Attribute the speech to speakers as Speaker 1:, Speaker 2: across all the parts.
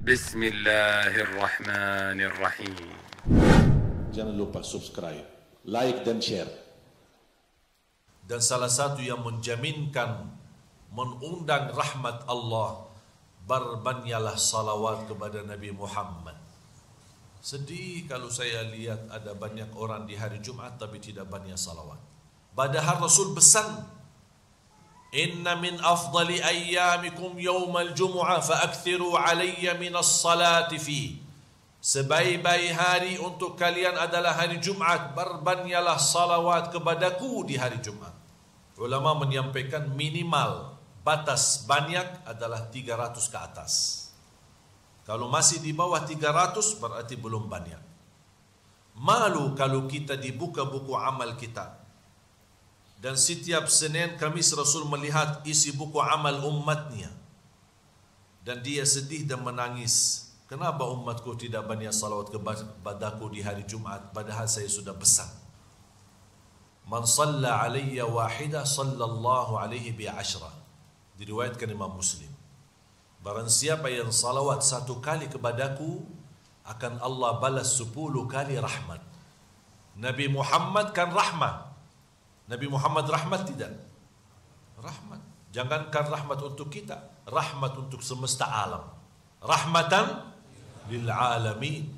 Speaker 1: Bismillahirrahmanirrahim.
Speaker 2: Jangan lupa subscribe, like dan share.
Speaker 3: Dan salah satu yang menjaminkan mengundang rahmat Allah, berbanyaklah salawat kepada Nabi Muhammad. Sedih kalau saya lihat ada banyak orang di hari Jumat tapi tidak banyak salawat. Padahal Rasul pesan, inna min afdali ayyamikum yawmal jumu'ah fa'akthiru alayya minas salati fi. Sebaik-baik hari untuk kalian adalah hari Jumat, berbanyaklah salawat kepadaku di hari Jumat. Ulama menyampaikan minimal batas banyak adalah 300 ke atas. Kalau masih di bawah 300 berarti belum banyak. Malu kalau kita dibuka buku amal kita, dan setiap Senin Kamis Rasul melihat isi buku amal umatnya, dan dia sedih dan menangis. Kenapa umatku tidak banyak salawat kepadaku di hari Jumat, padahal saya sudah pesan. Man salla alayya wahidah sallallahu alaihi bi ashra. Diriwayatkan Imam Muslim. Barang siapa yang salawat satu kali kepadaku, akan Allah balas 10 kali rahmat. Nabi Muhammad kan rahmat. Nabi Muhammad rahmat tidak? Rahmat. Jangankan rahmat untuk kita, rahmat untuk semesta alam. Rahmatan lil alamin.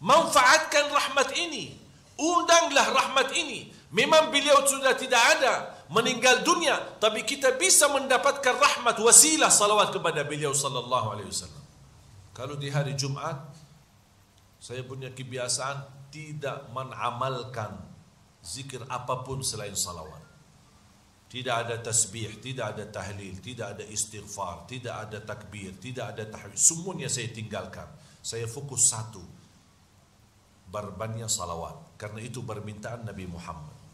Speaker 3: Manfaatkan rahmat ini. Undanglah rahmat ini. Memang beliau sudah tidak ada, meninggal dunia, tapi kita bisa mendapatkan rahmat, wasilah salawat kepada beliau sallallahu alaihi wasallam. Kalau di hari Jumat, saya punya kebiasaan tidak menamalkan zikir apapun selain salawat. Tidak ada tasbih, tidak ada tahlil, tidak ada istighfar, tidak ada takbir, tidak ada tahmid. Semuanya saya tinggalkan. Saya fokus satu, berbanyak salawat. Karena itu permintaan Nabi Muhammad.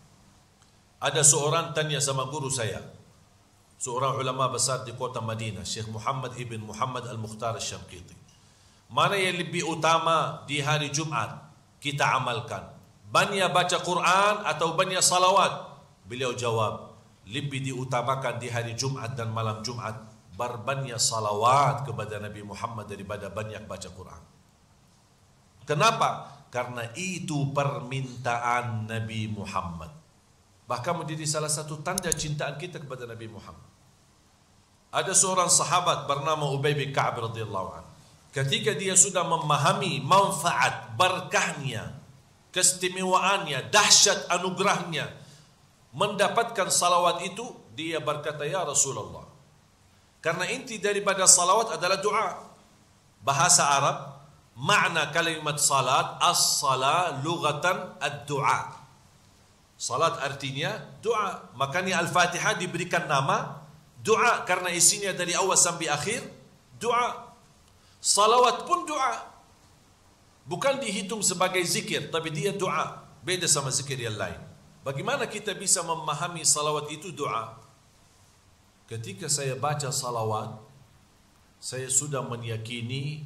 Speaker 3: Ada seorang tanya sama guru saya, seorang ulama besar di kota Madinah, Syekh Muhammad ibn Muhammad al-Mukhtar al-Shanqiti. Mana yang lebih utama di hari Jumat kita amalkan? Banyak baca Quran atau banyak salawat? Beliau jawab, lebih diutamakan di hari Jumat dan malam Jumat berbanyak salawat kepada Nabi Muhammad daripada banyak baca Quran. Kenapa? Karena itu permintaan Nabi Muhammad. Bahkan menjadi salah satu tanda cintaan kita kepada Nabi Muhammad. Ada seorang sahabat bernama Ubay bin Ka'ab radhiyallahu anhu. Ketika dia sudah memahami manfaat, berkahnya, keistimewaannya, dahsyat anugerahnya, mendapatkan salawat itu, dia berkata, ya Rasulullah, karena inti daripada salawat adalah doa. Bahasa Arab, makna kalimat salat, as-salat lughatan ad-du'a. Salat artinya doa. Makanya Al-Fatihah diberikan nama doa karena isinya dari awal sampai akhir doa. Salawat pun doa. Bukan dihitung sebagai zikir, tapi dia doa. Beda sama zikir yang lain. Bagaimana kita bisa memahami salawat itu doa? Ketika saya baca salawat, saya sudah meyakini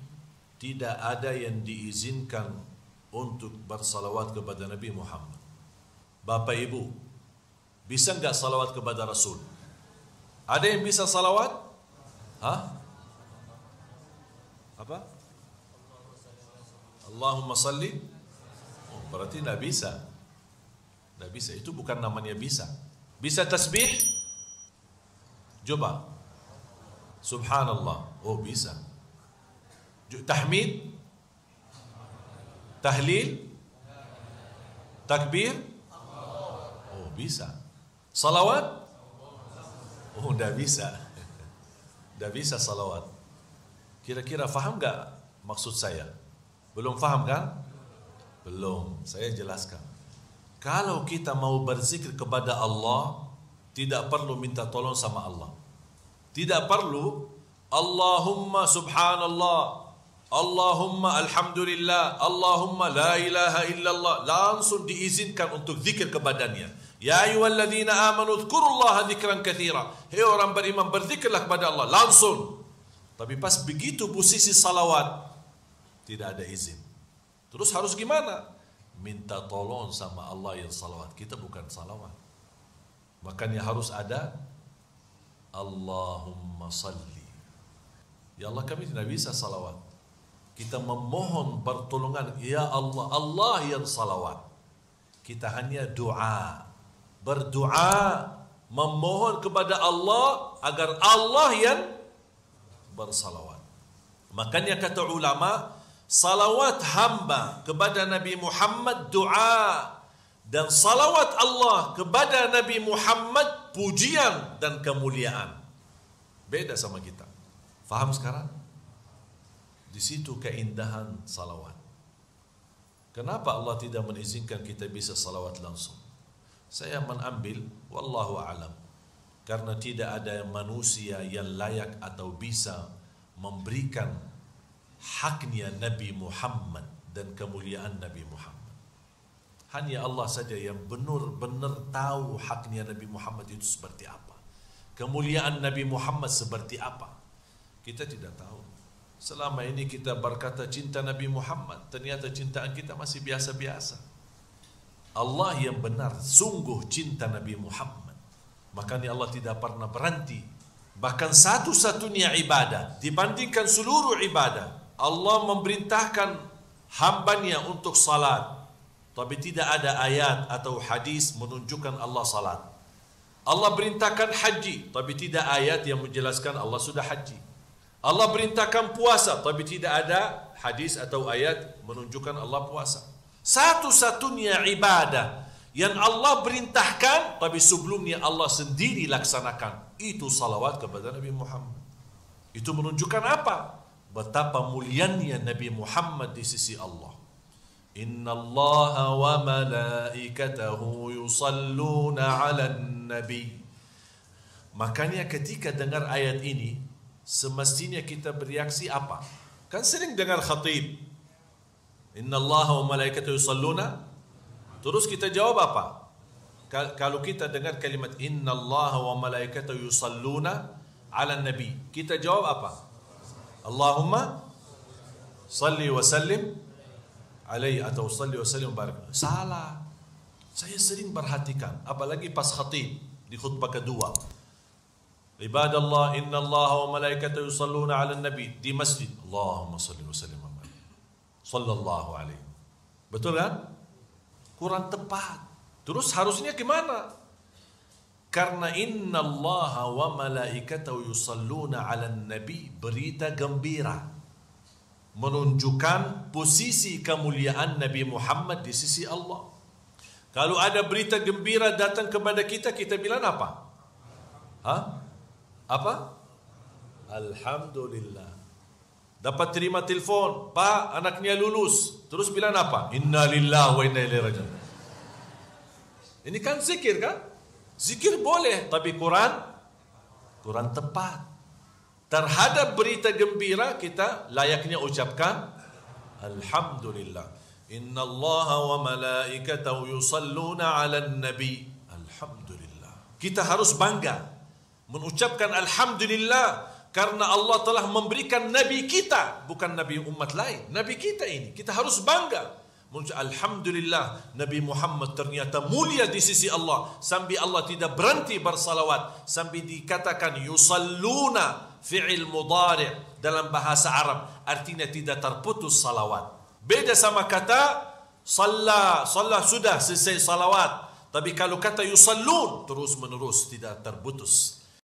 Speaker 3: tidak ada yang diizinkan untuk bersalawat kepada Nabi Muhammad. Bapak Ibu, bisa enggak salawat kepada Rasul? Ada yang bisa salawat? Hah? Apa? Allahumma salli. Oh, berarti tidak bisa. Tidak bisa, itu bukan namanya bisa. Bisa tasbih? Coba. Subhanallah. Oh, bisa. Tahmid? Tahlil? Takbir? Bisa. Salawat? Oh, tidak bisa. Tidak bisa salawat. Kira-kira faham enggak maksud saya? Belum faham kan? Belum. Saya jelaskan. Kalau kita mau berzikir kepada Allah, tidak perlu minta tolong sama Allah. Tidak perlu Allahumma subhanallah, Allahumma alhamdulillah, Allahumma la ilaha illallah. Langsung diizinkan untuk zikir kepadanya. Ya ayyuhalladzina amanu dzkurullaha dzikran katsira. Hei orang beriman, berzikirlah kepada Allah langsung. Tapi pas begitu posisi salawat, tidak ada izin. Terus harus gimana? Minta tolong sama Allah yang salawat. Kita bukan salawat. Makanya harus ada Allahumma salli. Ya Allah, kami tidak bisa salawat. Kita memohon pertolongan, ya Allah, Allah yang salawat. Kita hanya doa, berdoa, memohon kepada Allah agar Allah yang bersalawat. Makanya kata ulama, salawat hamba kepada Nabi Muhammad doa, dan salawat Allah kepada Nabi Muhammad pujian dan kemuliaan. Beda sama kita. Faham sekarang? Di situ keindahan salawat. Kenapa Allah tidak mengizinkan kita bisa salawat langsung? Saya mengambil, wallahu a'lam, karena tidak ada manusia yang layak atau bisa memberikan haknya Nabi Muhammad dan kemuliaan Nabi Muhammad. Hanya Allah saja yang benar-benar tahu haknya Nabi Muhammad itu seperti apa, kemuliaan Nabi Muhammad seperti apa. Kita tidak tahu. Selama ini kita berkata cinta Nabi Muhammad, ternyata cintaan kita masih biasa-biasa. Allah yang benar sungguh cinta Nabi Muhammad, makanya Allah tidak pernah berhenti. Bahkan satu-satunya ibadah dibandingkan seluruh ibadah, Allah memerintahkan hambanya untuk salat, tapi tidak ada ayat atau hadis menunjukkan Allah salat. Allah perintahkan haji, tapi tidak ayat yang menjelaskan Allah sudah haji. Allah perintahkan puasa, tapi tidak ada hadis atau ayat menunjukkan Allah puasa. Satu-satunya ibadah yang Allah perintahkan, tapi sebelumnya Allah sendiri laksanakan, itu salawat kepada Nabi Muhammad. Itu menunjukkan apa? Betapa mulianya Nabi Muhammad di sisi Allah. Inna Allah wa malaikatahu yusalluna ala nabi. Makanya ketika dengar ayat ini, semestinya kita bereaksi apa? Kan sering dengar khatib, Inna Allah wa malaikatahu yusalluna, terus kita jawab apa? Kalau kita dengar kalimat Inna Allah wa malaikatahu yusalluna ala nabi, kita jawab apa? Allahumma salli wa sallim alaihi, atau salli wa sallim barak. Salah. Saya sering perhatikan, apalagi pas khatib di khutbah kedua, Ibadallah, inna Allah wa malaikatahu yusalluna ala nabi, di masjid, Allahumma salli wa sallim sallallahu alaihi. Betul kan? Kurang tepat. Terus harusnya gimana? Karena inna Allah wa malaikatahu yusalluna ala nabi, berita gembira, menunjukkan posisi kemuliaan Nabi Muhammad di sisi Allah. Kalau ada berita gembira datang kepada kita, kita bilang apa? Apa? Alhamdulillah. Dapat terima telefon, Pak, anaknya lulus. Terus bilang apa? Inna lillahi wa inna ilaihi raji'un. Ini kan zikir kan? Zikir boleh, tapi kurang tepat. Terhadap berita gembira, kita layaknya ucapkan Alhamdulillah. Inna Allah wa malaikatahu yusalluna ala nabi. Alhamdulillah. Kita harus bangga mengucapkan Alhamdulillah, karena Allah telah memberikan Nabi kita, bukan Nabi umat lain. Nabi kita ini, kita harus bangga. Alhamdulillah, Nabi Muhammad ternyata mulia di sisi Allah, sampai Allah tidak berhenti bersalawat, sampai dikatakan yusalluna, fi'il mudhari' dalam bahasa Arab, artinya tidak terputus salawat. Beda sama kata salla sudah selesai salawat. Tapi kalau kata yusallun, terus menerus, tidak terputus.